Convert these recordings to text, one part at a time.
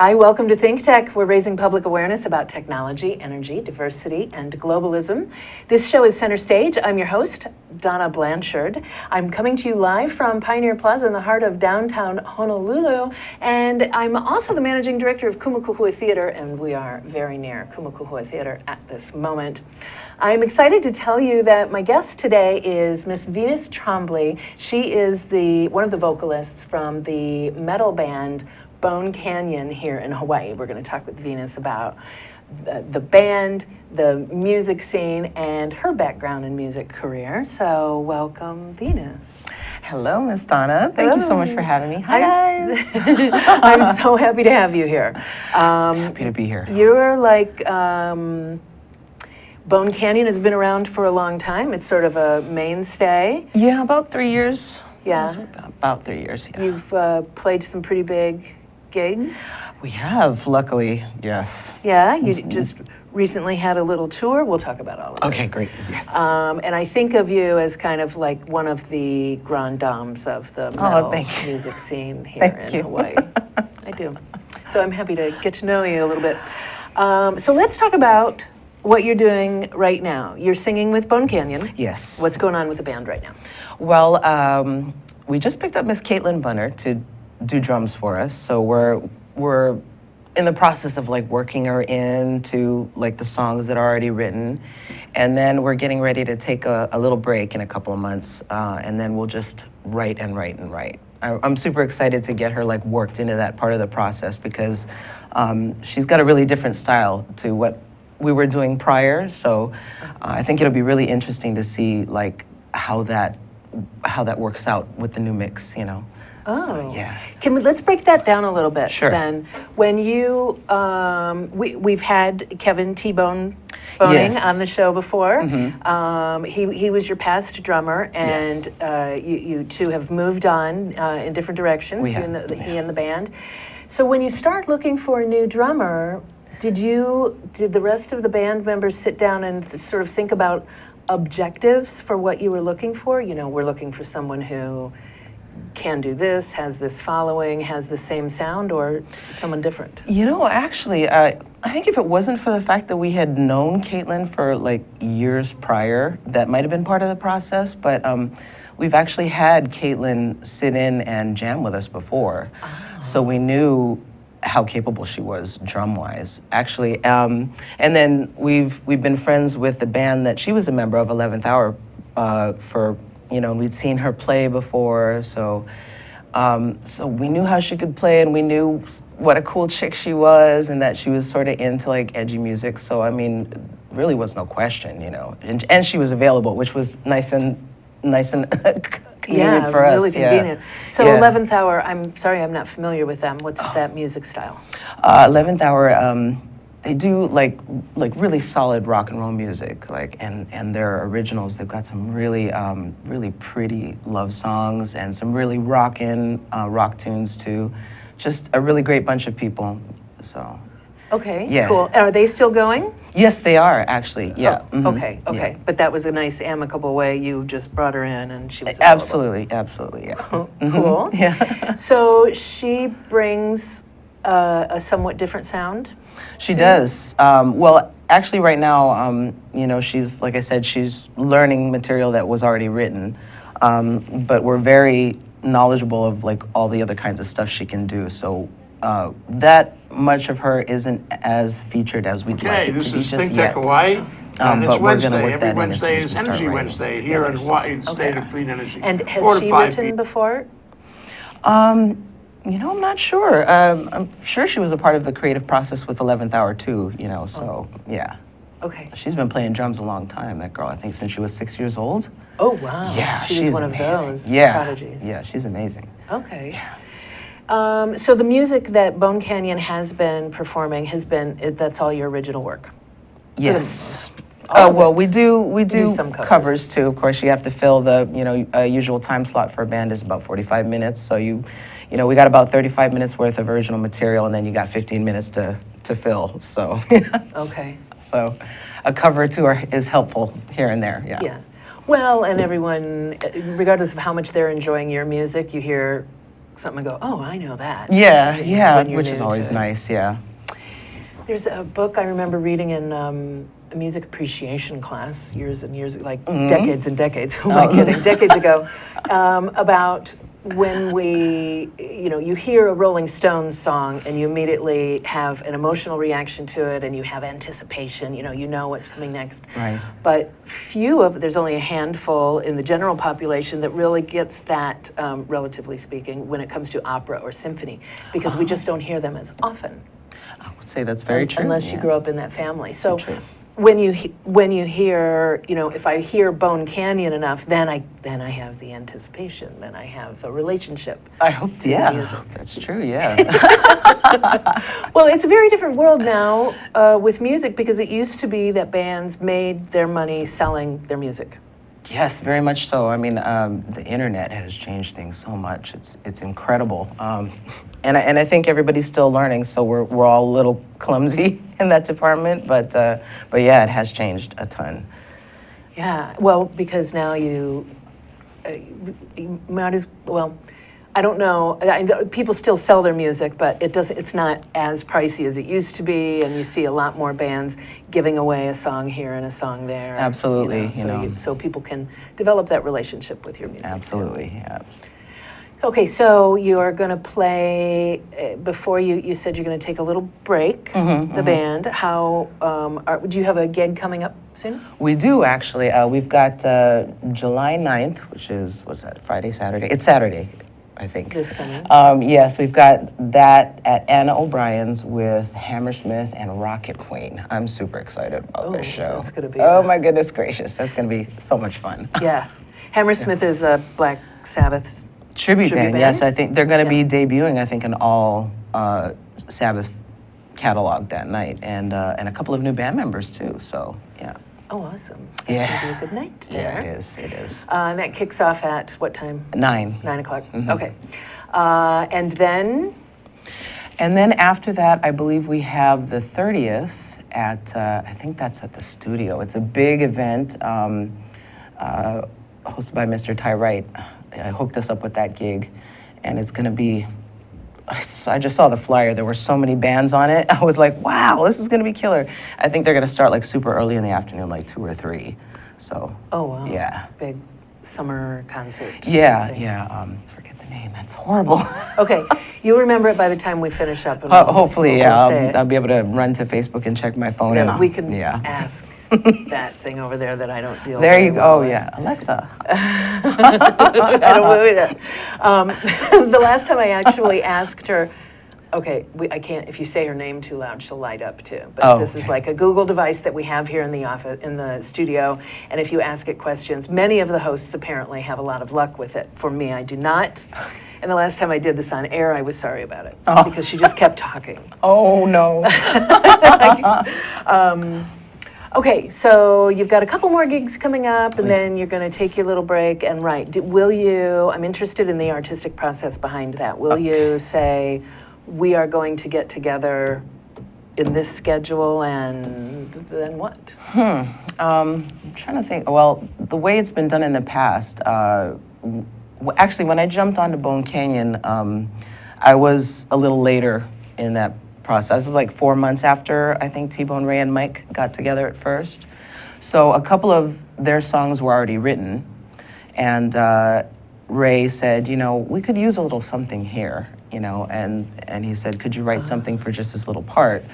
Hi, welcome to Think Tech. We're raising public awareness about technology, energy, diversity, and globalism. This show is Center Stage. I'm your host, Donna Blanchard. I'm coming to you live from Pioneer Plaza in the heart of downtown Honolulu, and I'm also the managing director of Kemo'o Theater, and we are very near Kemo'o Theater at this moment. I'm excited to tell you that my guest today is Miss Venus Trombley. She is one of the vocalists from the metal band Bone Canyon here in Hawaii. We're going to talk with Venus about the band, the music scene, and her background in music career. So welcome, Venus. Hello, Miss Donna. Thank you so much for having me. Hi, guys. I'm so happy to have you here. Happy to be here. You're like, Bone Canyon has been around for a long time. It's sort of a mainstay. Yeah, about 3 years. Yeah. About 3 years, yeah. You've played some pretty big gigs. We have, luckily, yes. Yeah, you just recently had a little tour. We'll talk about all of this. Okay, great, yes. And I think of you as kind of like one of the grand dames of the metal music scene here in Hawaii. I do. So I'm happy to get to know you a little bit. So let's talk about what you're doing right now. You're singing with Bone Canyon. Yes. What's going on with the band right now? Well, we just picked up Miss Caitlin Bunner to do drums for us. So we're in the process of like working her into like the songs that are already written. And then we're getting ready to take a little break in a couple of months. And then we'll just write and write and write. I'm super excited to get her like worked into that part of the process because she's got a really different style to what we were doing prior. So I think it'll be really interesting to see like how that works out with the new mix, you know. Oh, so, yeah. Let's break that down a little bit. Sure. Then, when you, we've had Kevin T-Bone Boning on the show before. Mm-hmm. He was your past drummer, and you two have moved on in different directions. He He and the band. So when you start looking for a new drummer, did the rest of the band members sit down and sort of think about objectives for what you were looking for? You know, we're looking for someone who can do this, has this following, has the same sound, or someone different? You know, actually, I think if it wasn't for the fact that we had known Caitlin for like years prior, that might have been part of the process, but we've actually had Caitlin sit in and jam with us before. Oh. So we knew how capable she was drum-wise, actually. And then we've been friends with the band that she was a member of, 11th Hour, for, you know, we'd seen her play before, so we knew how she could play, and we knew what a cool chick she was, and that she was sort of into like edgy music. So I mean, really was no question, you know. And she was available, which was nice and convenient for us. Really convenient. Yeah. So 11th Hour, I'm sorry, I'm not familiar with them. What's that music style? 11th Hour. They do like really solid rock and roll music, like and their originals. They've got some really really pretty love songs and some really rockin' rock tunes too. Just a really great bunch of people. So. Okay. Yeah. Cool. Are they still going? Yes, they are actually. Yeah. Oh, okay. Okay. Yeah. But that was a nice amicable way. You just brought her in, and she was available. Absolutely. Yeah. Cool. Yeah. So she brings a somewhat different sound. She does. Well, actually, right now, you know, she's, like I said, she's learning material that was already written. But we're very knowledgeable of like all the other kinds of stuff she can do. So that much of her isn't as featured as we'd like it to be just yet. Okay, this is Think Tech Hawaii. And it's but we're gonna Wednesday. work Every that Wednesday in is as soon as we Energy start Wednesday here in Hawaii, the state of clean energy. And has she written before? You know, I'm not sure. I'm sure she was a part of the creative process with 11th Hour too, you know, so yeah. Okay. She's been playing drums a long time, that girl, I think since she was 6 years old. Oh, wow. Yeah, she's one amazing. Of those prodigies. Yeah, she's amazing. Okay. Yeah. So the music that Bone Canyon has been performing that's all your original work? Yes. Well, we do some covers too. Of course, you have to fill the, you know, usual time slot for a band is about 45 minutes. So you know, we got about 35 minutes worth of original material, and then you got 15 minutes to fill. So. Okay. So, a cover or two is helpful here and there. Yeah. Yeah. Well, and everyone, regardless of how much they're enjoying your music, you hear something and go, oh, I know that. Yeah, when yeah, you're which new is to always it. nice, yeah. There's a book I remember reading in a music appreciation class years and years, like decades and decades, who am I kidding, decades ago, about when you hear a Rolling Stones song and you immediately have an emotional reaction to it and you have anticipation, you know what's coming next. Right. But there's only a handful in the general population that really gets that, relatively speaking, when it comes to opera or symphony, because we just don't hear them as often. I would say that's very true. Unless you yeah. grow up in that family. So True. when you hear, if I hear Bone Canyon enough, then I have the anticipation, then I have the relationship. I hope, to the yeah, music. that's true, yeah. Well, it's a very different world now with music, because it used to be that bands made their money selling their music. Yes, very much so. I mean, the internet has changed things so much. It's incredible, and I think everybody's still learning. So we're all a little clumsy in that department, but yeah, it has changed a ton. Yeah, well, because now you might as well. I don't know. People still sell their music, but it's not as pricey as it used to be, and you see a lot more bands giving away a song here and a song there. Absolutely, so people can develop that relationship with your music. Absolutely, yes. Okay, so you are going to play. Before you said you're going to take a little break. The band. How do you have a gig coming up soon? We do actually. We've got July 9th, which is what's that? Friday, Saturday. It's Saturday, I think. This coming. Yes, we've got that at Anna O'Brien's with Hammersmith and Rocket Queen. I'm super excited about this show. That's going to be. Oh my goodness gracious, that's going to be so much fun. Yeah, Hammersmith is a Black Sabbath Tribute band, yes. band? I think they're going to be debuting, I think, an all Sabbath catalog that night, and a couple of new band members too. So yeah. Oh, awesome! It's going to be a good night there. Yeah, it is. It is. And that kicks off at what time? 9. 9 o'clock. Okay. And then? And then after that, I believe we have the 30th at, I think that's at the studio. It's a big event hosted by Mr. Ty Wright. Hooked us up with that gig, and it's going to be, I just saw the flyer. There were so many bands on it. I was like, wow, this is going to be killer. I think they're going to start like super early in the afternoon, like 2 or 3. So, Oh, wow. yeah. Big summer concert. Yeah, thing. yeah. Forget the name. That's horrible. Okay, you'll remember it by the time we finish up. And Hopefully, we'll yeah. say it. I'll be able to run to Facebook and check my phone. Yeah, and we can yeah. ask that thing over there that I don't deal. There very you go. well Oh, with. yeah. Alexa. I don't believe it. The last time I actually asked her, okay, I can't. If you say her name too loud, she'll light up too. But Oh, this is okay. like a Google device that we have here in the office, in the studio. And if you ask it questions, many of the hosts apparently have a lot of luck with it. For me, I do not. And the last time I did this on air, I was sorry about it because she just kept talking. Oh, no. Okay, so you've got a couple more gigs coming up, and then you're going to take your little break. And will you? I'm interested in the artistic process behind that. Will you say, we are going to get together in this schedule, and then what? I'm trying to think. Well, the way it's been done in the past, actually, when I jumped onto Bone Canyon, I was a little later in that process. This is like 4 months after I think T-Bone, Ray, and Mike got together at first. So a couple of their songs were already written, and Ray said, we could use a little something here, and he said, could you write something for just this little part?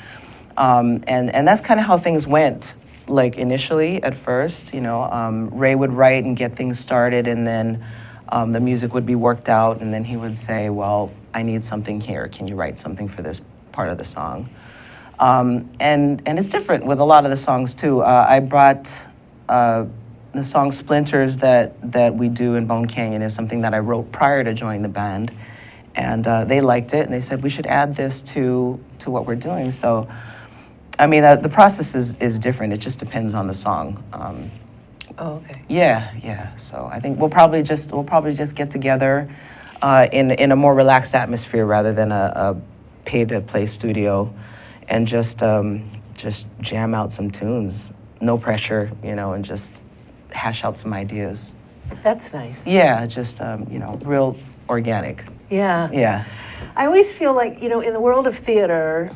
And that's kind of how things went, like initially at first. Ray would write and get things started, and then the music would be worked out, and then he would say, well, I need something here. Can you write something for this part of the song? And it's different with a lot of the songs too. I brought the song Splinters that we do in Bone Canyon is something that I wrote prior to joining the band, and they liked it, and they said we should add this to what we're doing. So, I mean, the process is different. It just depends on the song. Oh, okay. Yeah. So I think we'll probably just get together in a more relaxed atmosphere rather than a pay-to-play studio, and just jam out some tunes, no pressure, and just hash out some ideas. That's nice. Yeah, just real organic. Yeah. Yeah. I always feel like, in the world of theater,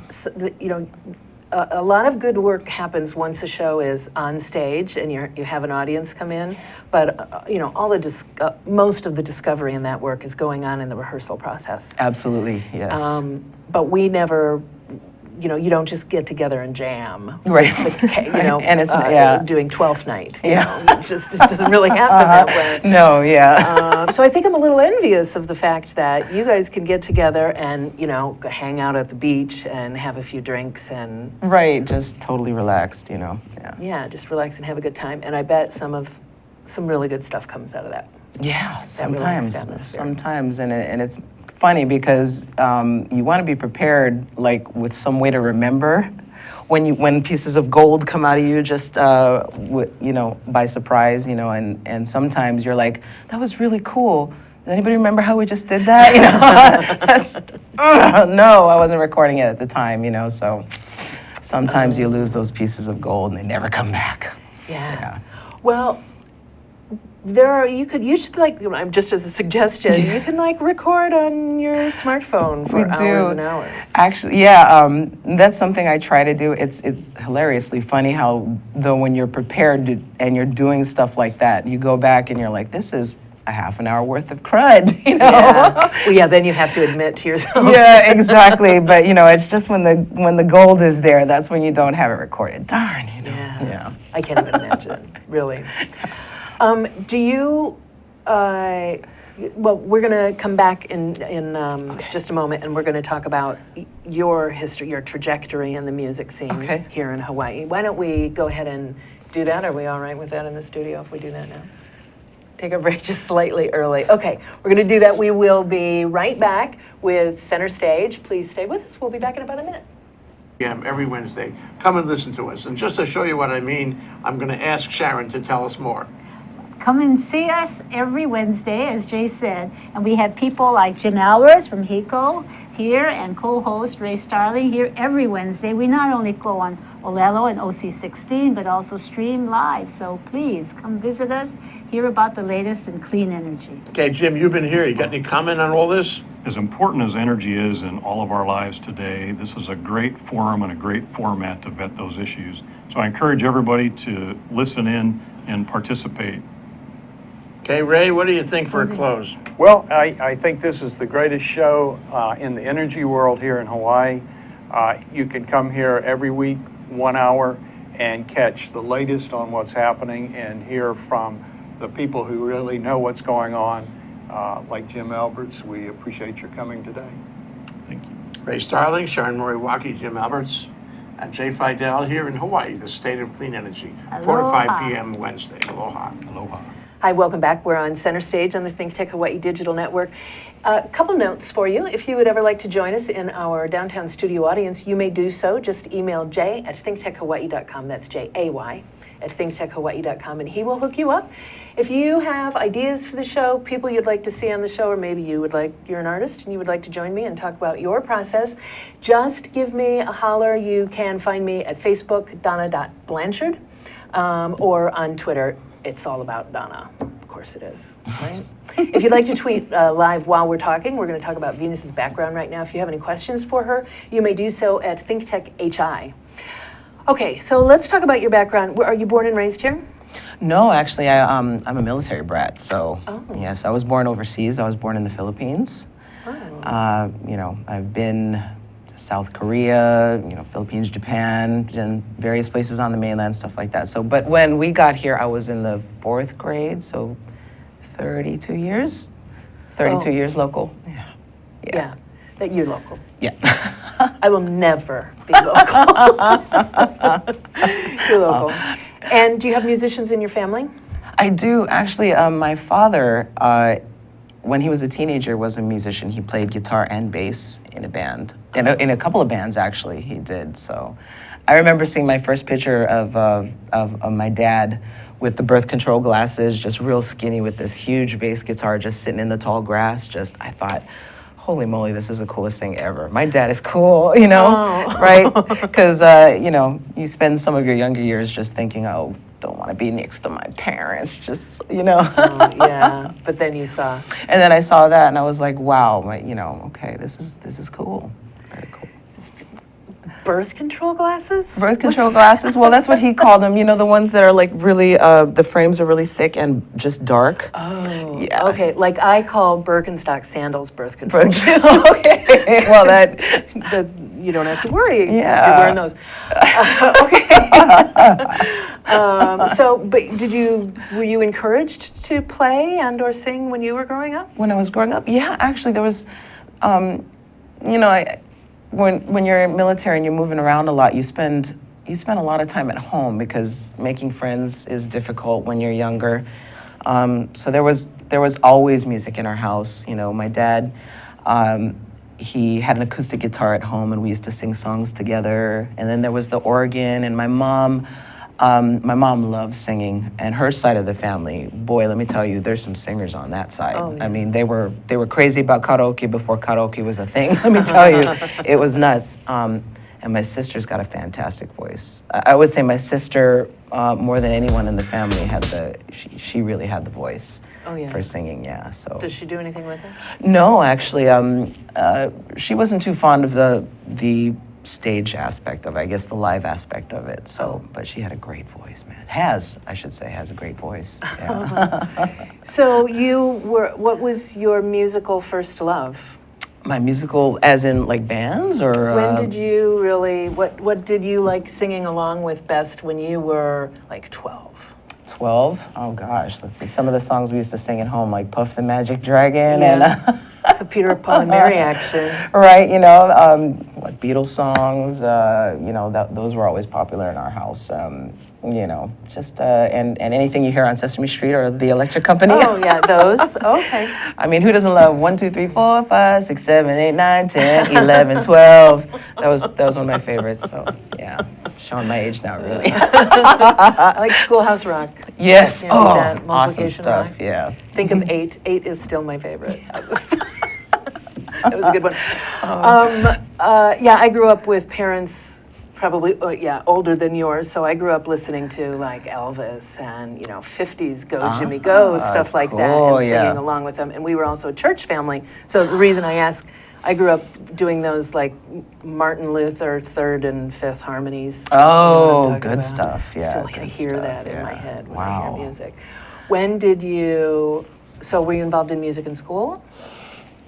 a lot of good work happens once a show is on stage and you have an audience come in. But, most of the discovery in that work is going on in the rehearsal process. Absolutely, yes. But we never, you don't just get together and jam. Right. And it's, doing 12th night. Yeah. It doesn't really happen that way. No, yeah. So I think I'm a little envious of the fact that you guys can get together and, go hang out at the beach and have a few drinks and... Right, just totally relaxed, Yeah. Yeah, just relax and have a good time. And I bet some really good stuff comes out of that. Yeah, relaxed sometimes. atmosphere. Sometimes, and it's funny because you want to be prepared, like with some way to remember when pieces of gold come out of you just by surprise, and sometimes you're like, that was really cool. Does anybody remember how we just did that? No, I wasn't recording it at the time, so sometimes you lose those pieces of gold and they never come back. Yeah. Well, you should just as a suggestion, you can record on your smartphone for hours and hours. Actually, yeah, that's something I try to do. It's hilariously funny how though when you're prepared and you're doing stuff like that, you go back and you're like, this is a half an hour worth of crud, Yeah. Well, yeah, then you have to admit to yourself. Yeah, exactly. But it's just when the gold is there, that's when you don't have it recorded. Darn, Yeah. I can't even imagine, really. Do you, we're going to come back in just a moment, and we're going to talk about your history, your trajectory in the music scene here in Hawaii. Why don't we go ahead and do that? Are we all right with that in the studio if we do that now? Take a break just slightly early. Okay, we're going to do that. We will be right back with Center Stage. Please stay with us. We'll be back in about a minute. Every Wednesday. Come and listen to us. And just to show you what I mean, I'm going to ask Sharon to tell us more. Come and see us every Wednesday, as Jay said. And we have people like Jim Albers from HECO here and co-host Ray Starling here every Wednesday. We not only go on Olelo and OC16, but also stream live. So please come visit us, hear about the latest in clean energy. Okay, Jim, you've been here. You got any comment on all this? As important as energy is in all of our lives today, this is a great forum and a great format to vet those issues. So I encourage everybody to listen in and participate. Okay, Ray, what do you think for a close? Well, I think this is the greatest show in the energy world here in Hawaii. You can come here every week, 1 hour, and catch the latest on what's happening and hear from the people who really know what's going on, like Jim Alberts. We appreciate your coming today. Thank you. Ray Starling, Sharon Moriwaki, Jim Alberts, and Jay Fidel here in Hawaii, the state of clean energy, 4 to 5 p.m. Wednesday. Aloha. Aloha. Hi, welcome back. We're on Center Stage on the Think Tech Hawaii Digital Network. A couple notes for you. If you would ever like to join us in our downtown studio audience, you may do so. Just email jay@thinktechhawaii.com. That's Jay @thinktechhawaii.com, and he will hook you up. If you have ideas for the show, people you'd like to see on the show, or maybe you're an artist and you would like to join me and talk about your process, just give me a holler. You can find me at Facebook, Donna.Blanchard, or on Twitter. It's all about Donna. Of course it is, right? If you'd like to tweet live while we're talking, we're going to talk about Venus's background right now. If you have any questions for her, you may do so at ThinkTechHI. Okay, so let's talk about your background. Are you born and raised here? No, actually, I'm a military brat. So yes, I was born overseas. I was born in the Philippines. I've been to South Korea, Philippines, Japan, and various places on the mainland, stuff like that. So, but when we got here, I was in the 4th grade, so 32 years. 32 years local. Yeah, that you're local. Yeah. I will never be local. You're local. And do you have musicians in your family? I do. Actually, my father, when he was a teenager, was a musician. He played guitar and bass in a band. In a couple of bands, actually, he did. So I remember seeing my first picture of my dad with the birth control glasses, just real skinny with this huge bass guitar, just sitting in the tall grass. I thought, holy moly, this is the coolest thing ever. My dad is cool, right? Because, you spend some of your younger years just thinking, oh, don't want to be next to my parents, just, Yeah, but then you saw. And then I saw that and I was like, wow, okay, this is cool. Very cool. Birth control glasses? Birth control glasses, well, that's what he called them, the ones that are like really, the frames are really thick and just dark. Oh, Yeah. okay. Like I call Birkenstock sandals birth control. Okay, well, You don't have to worry if you're Yeah. wearing those. Okay. But were you encouraged to play and/or sing when you were growing up? when I was growing up, yeah, actually there was, when you're military and you're moving around a lot, you spend a lot of time at home because making friends is difficult when you're younger. So there was always music in our house. My dad, he had an acoustic guitar at home, and we used to sing songs together. And then there was the organ, and my mom loved singing, and her side of the family, boy, let me tell you, there's some singers on that side. Oh, yeah. I mean, they were crazy about karaoke before karaoke was a thing. Let me tell you, it was nuts. And my sister's got a fantastic voice. I would say my sister, more than anyone in the family, she really had the voice. Oh, yeah. For singing, yeah. So Does she do anything with it? no, actually, she wasn't too fond of the stage aspect of it, I guess the live aspect of it. So, but she had a great voice, man. I should say, has a great voice. Yeah. So what was your musical first love? My musical, as in like bands, or When did you really, what did you like singing along with best when you were like 12? 12? Oh gosh, let's see. Some of the songs we used to sing at home, like Puff the Magic Dragon, Yeah. and So Peter, Paul, and Mary action. right, like Beatles songs, those were always popular in our house. Just and anything you hear on Sesame Street or the Electric Company. Oh, yeah, those. Okay. I mean, who doesn't love 1, 2, 3, 4, 5, 6, 7, 8, 9, 10, 11, 12? That was one of my favorites. So yeah, showing my age now, really. I like Schoolhouse Rock. Yes. Yeah, Oh, that awesome multiplication stuff. line. Yeah. Think of 8. 8 is still my favorite. That was a good one. Yeah, I grew up with parents probably, older than yours, so I grew up listening to like Elvis and, 50s Go Jimmy Go, stuff like that, cool, and singing yeah. along with them. And we were also a church family, so the reason I ask, I grew up doing those like Martin Luther 3rd and 5th harmonies. You know what I'm Oh, talking good about? stuff. Yeah. Still can good hear stuff, that in my yeah. head when I Wow. hear music. So were you involved in music in school?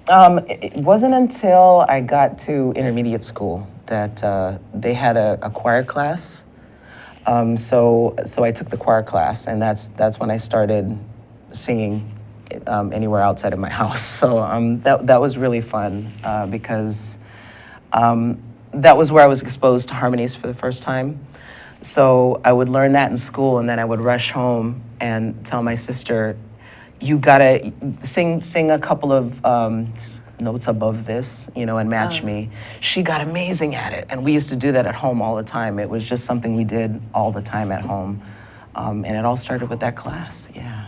It wasn't until I got to intermediate school that they had a choir class. So I took the choir class, and that's when I started singing anywhere outside of my house. So that was really fun because that was where I was exposed to harmonies for the first time. So I would learn that in school, and then I would rush home and tell my sister, you gotta sing a couple of notes above this, and match me. She got amazing at it, and we used to do that at home all the time. It was just something we did all the time at home, and it all started with that class. Yeah.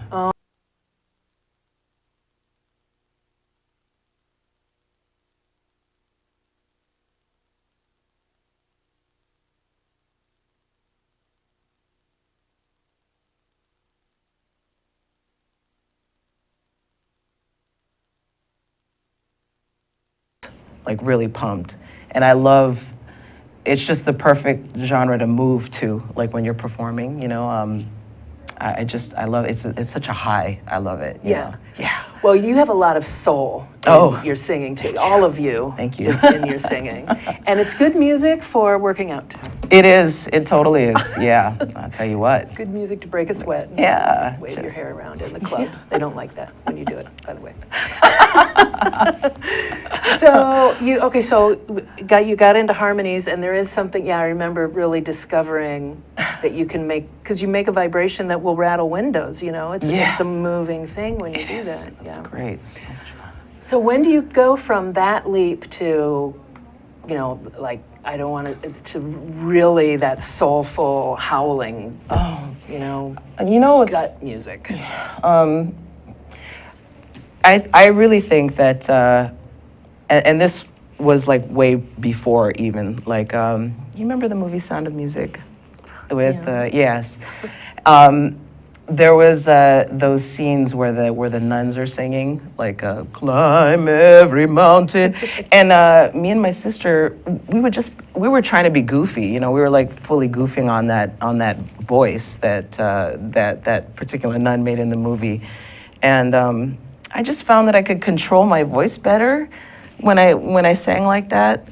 Like really pumped, and it's just the perfect genre to move to, like when you're performing. I love it. It's such a high. I love it. Yeah. Yeah. Well, you have a lot of soul in Oh. your singing too. All of you. Thank you. Is in your singing, and it's good music for working out too. It is. It totally is. Yeah. I'll tell you what. Good music to break a sweat. And Yeah. wave your just- hair around in the club. They don't like that when you do it, by the way. So you got into harmonies, and there is something. Yeah, I remember really discovering that you can because you make a vibration that will rattle windows. It's a moving thing when you do that. It's Yeah. great. It's so much fun. So when do you go from that leap to, like I don't want to really that soulful howling, It's gut music? I really think that, and this was like way before even, like, you remember the movie Sound of Music? With, yes. There was those scenes where the nuns are singing, like "Climb every mountain," and me and my sister, we were trying to be goofy. You know, we were like fully goofing on that voice that particular nun made in the movie, and I just found that I could control my voice better when I sang like that.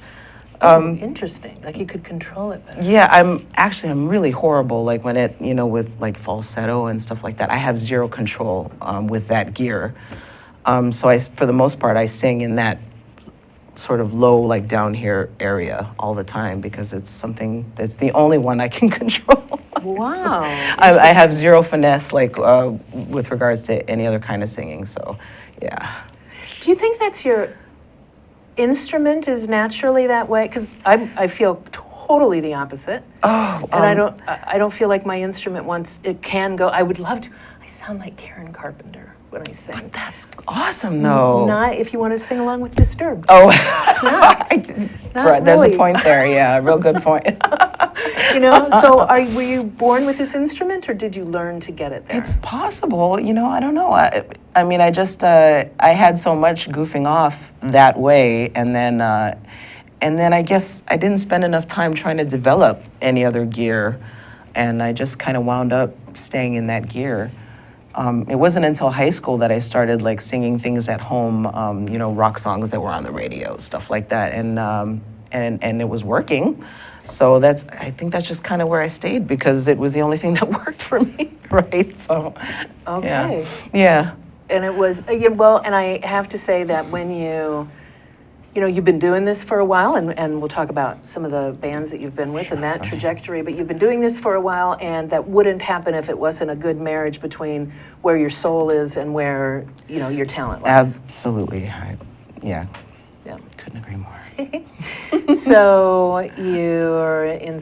Interesting. Like you could control it better. Yeah, I'm really horrible. Like when it, with like falsetto and stuff like that, I have zero control with that gear. So for the most part, I sing in that sort of low, like down here area all the time because it's something that's the only one I can control. Wow. I have zero finesse, like with regards to any other kind of singing. So, yeah. Do you think that's your instrument is naturally that way? Because I feel totally the opposite. Oh, And I don't feel like my instrument once it can go. I would love to. I sound like Karen Carpenter when I sing. that's awesome, though. Not if you want to sing along with Disturbed. Oh, It's not. Not there's really. a point there. Yeah, real good point. So were you born with this instrument, or did you learn to get it there? It's possible, I don't know. I mean, I just, I had so much goofing off that way, and then I guess I didn't spend enough time trying to develop any other gear, and I just kind of wound up staying in that gear. It wasn't until high school that I started like singing things at home, rock songs that were on the radio, stuff like that, and it was working. So I think that's just kind of where I stayed because it was the only thing that worked for me, right? So, Okay. yeah. And it was, and I have to say that when you've been doing this for a while, and we'll talk about some of the bands that you've been with and that trajectory, but you've been doing this for a while, and that wouldn't happen if it wasn't a good marriage between where your soul is and where, your talent lies. Absolutely. Yeah. Yeah. Couldn't agree more. So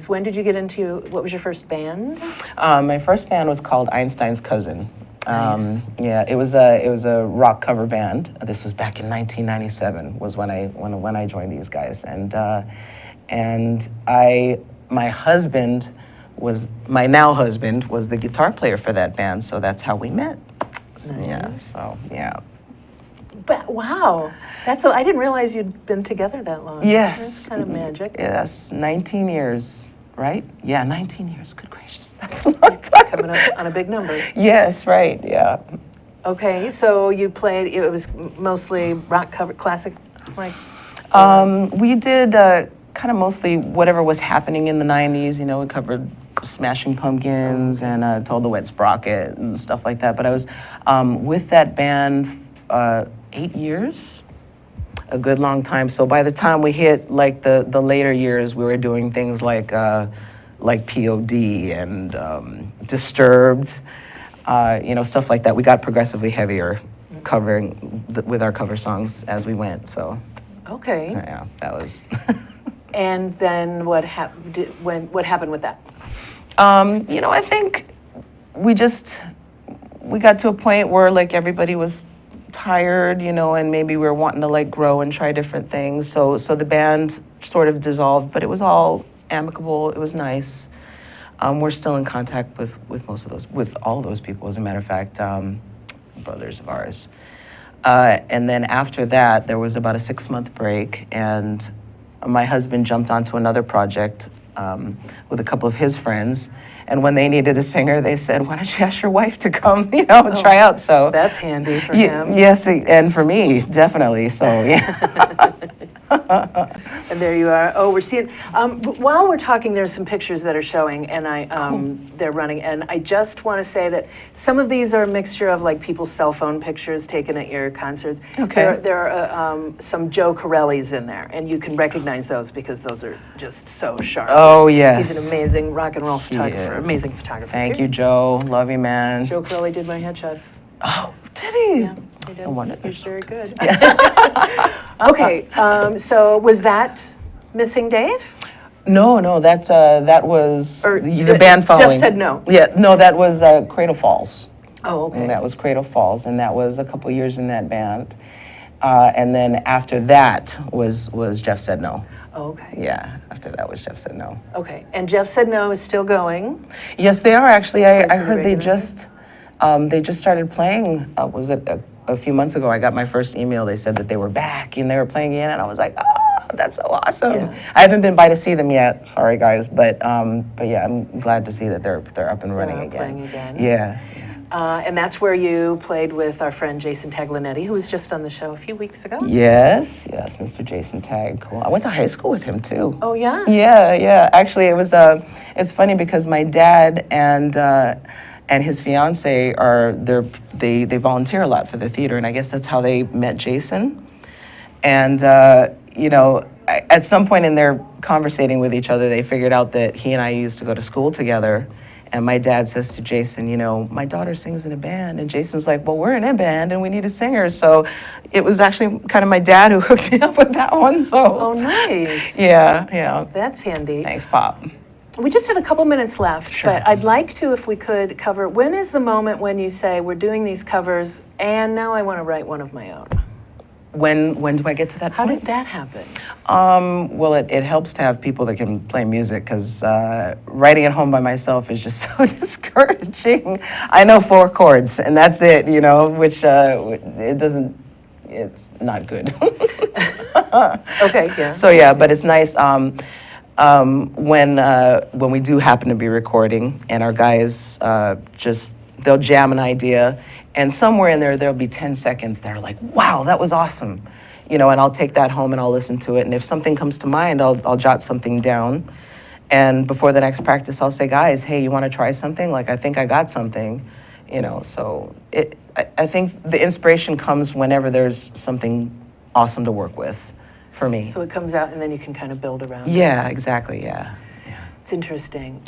when did you get into, what was your first band? My first band was called Einstein's Cousin. Nice. Yeah, it was a rock cover band. This was back in 1997 was when I joined these guys, and my now husband was the guitar player for that band, so that's how we met. So, yeah. Nice. So yeah. But wow, I didn't realize you'd been together that long. Yes. That's kind of magic. Yes, 19 years, right? Yeah, 19 years. Good gracious, that's a long time. Coming up on a big number. Yes, right. Yeah. Okay, so you played, it was mostly rock cover, classic, like? We did kind of mostly whatever was happening in the 90s. We covered Smashing Pumpkins and Told the Wet Sprocket and stuff like that. But I was with that band 8 years, a good long time. So by the time we hit like the later years, we were doing things like POD and Disturbed, stuff like that. We got progressively heavier covering with our cover songs as we went. So Okay. yeah, that was. And then what happened with that? I think we got to a point where like everybody was tired, and maybe we were wanting to like grow and try different things. So the band sort of dissolved, but it was all amicable. It was nice. We're still in contact with all of those people, as a matter of fact, brothers of ours. And then after that, there was about a 6-month break, and my husband jumped onto another project with a couple of his friends. And when they needed a singer, they said, "Why don't you ask your wife to come, and try out?" So That's handy for him. yes, and for me, definitely. So yeah. And there you are. Oh, we're seeing. While we're talking, there's some pictures that are showing, and they're running. And I just want to say that some of these are a mixture of like people's cell phone pictures taken at your concerts. Okay. There are some Joe Corellis in there, and you can recognize those because those are just so sharp. Oh yes. He's an amazing rock and roll photographer. is. Amazing photographer. Thank you, Joe. Love you, man. Joe Corelli did my headshots. Oh, did he? Yeah, he did. No wonder they're He's so very good. Okay, so was that Missing Dave? No, that was Or the band Jeff following. said no. Yeah, no, that was Cradle Falls. Oh, okay. And that was Cradle Falls, and that was a couple years in that band. And then after that was Jeff Said No. Oh, okay. Yeah, after that was Jeff Said No. Okay. And Jeff Said No is still going. Yes, they are actually. I pretty heard they regularly? just started playing. Was it a few months ago? I got my first email. They said that they were back and they were playing again, and I was like, oh, that's so awesome. Yeah. I haven't been by to see them yet. Sorry, guys, but yeah, I'm glad to see that they're up and running They're again. playing again. Yeah. And that's where you played with our friend Jason Taglinetti, who was just on the show a few weeks ago. Yes, Mr. Jason Tag. Cool. I went to high school with him too. Oh, yeah? Yeah. Actually, it was it's funny because my dad and his fiance they volunteer a lot for the theater, and I guess that's how they met Jason. And at some point in their conversating with each other, they figured out that he and I used to go to school together. And my dad says to Jason, my daughter sings in a band. And Jason's like, well, we're in a band and we need a singer. So it was actually kind of my dad who hooked me up with that one. So Oh, nice. yeah. That's handy. Thanks, Pop. We just have a couple minutes left, Sure. but I'd like to, if we could, cover when is the moment when you say, we're doing these covers and now I want to write one of my own? When do I get to that How point? did that happen? Well, it helps to have people that can play music because writing at home by myself is just so discouraging. I know 4 chords and that's it, which it's not good. Okay, yeah. So yeah, but it's nice when we do happen to be recording and our guys they'll jam an idea. And somewhere in there, there'll be 10 seconds that are like, wow, that was awesome. And I'll take that home and I'll listen to it. And if something comes to mind, I'll jot something down. And before the next practice, I'll say, guys, hey, you want to try something? Like, I think I got something, So I think the inspiration comes whenever there's something awesome to work with for me. So it comes out and then you can kind of build around it. Yeah, exactly, yeah. It's interesting.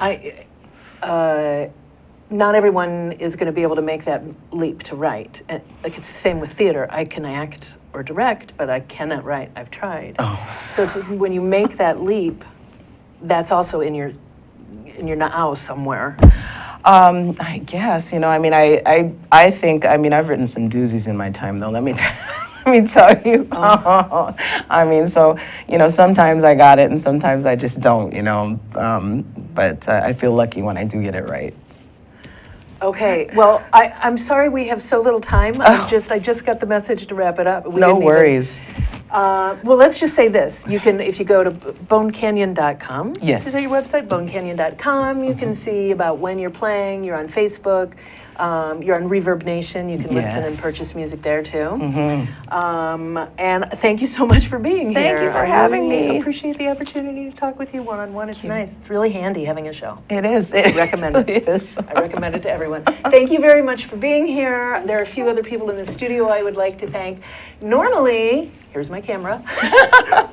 Not everyone is going to be able to make that leap to write. And, like, it's the same with theater. I can act or direct, but I cannot write. I've tried. Oh. So when you make that leap, that's also in your now somewhere. I guess, I think, I've written some doozies in my time, though, let me tell you. So, sometimes I got it and sometimes I just don't, but I feel lucky when I do get it right. Okay, well, I'm sorry we have so little time. I just got the message to wrap it up. We No didn't even- worries. Well, let's just say this. You can, if you go to bonecanyon.com. Yes. Is that your website? Bonecanyon.com. You can see about when you're playing. You're on Facebook. You're on Reverb Nation. You can listen and Yes. purchase music there too. Mm-hmm. And thank you so much for being here. Thank you for having I me. appreciate the opportunity to talk with you one-on-one. It's nice. It's really handy having a show. It is. I recommend it. It is. I recommend it to everyone. Thank you very much for being here. There are a few other people in the studio I would like to thank. Normally, here's my camera,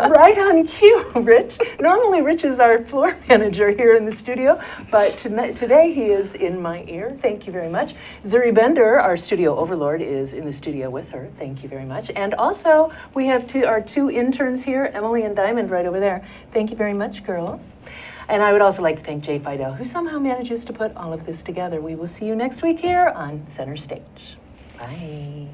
right on cue, Rich. Normally, Rich is our floor manager here in the studio, but today he is in my ear. Thank you very much. Zuri Bender, our studio overlord, is in the studio with her. Thank you very much. And also, we have our 2 interns here, Emily and Diamond, right over there. Thank you very much, girls. And I would also like to thank Jay Fidel, who somehow manages to put all of this together. We will see you next week here on Center Stage. Bye.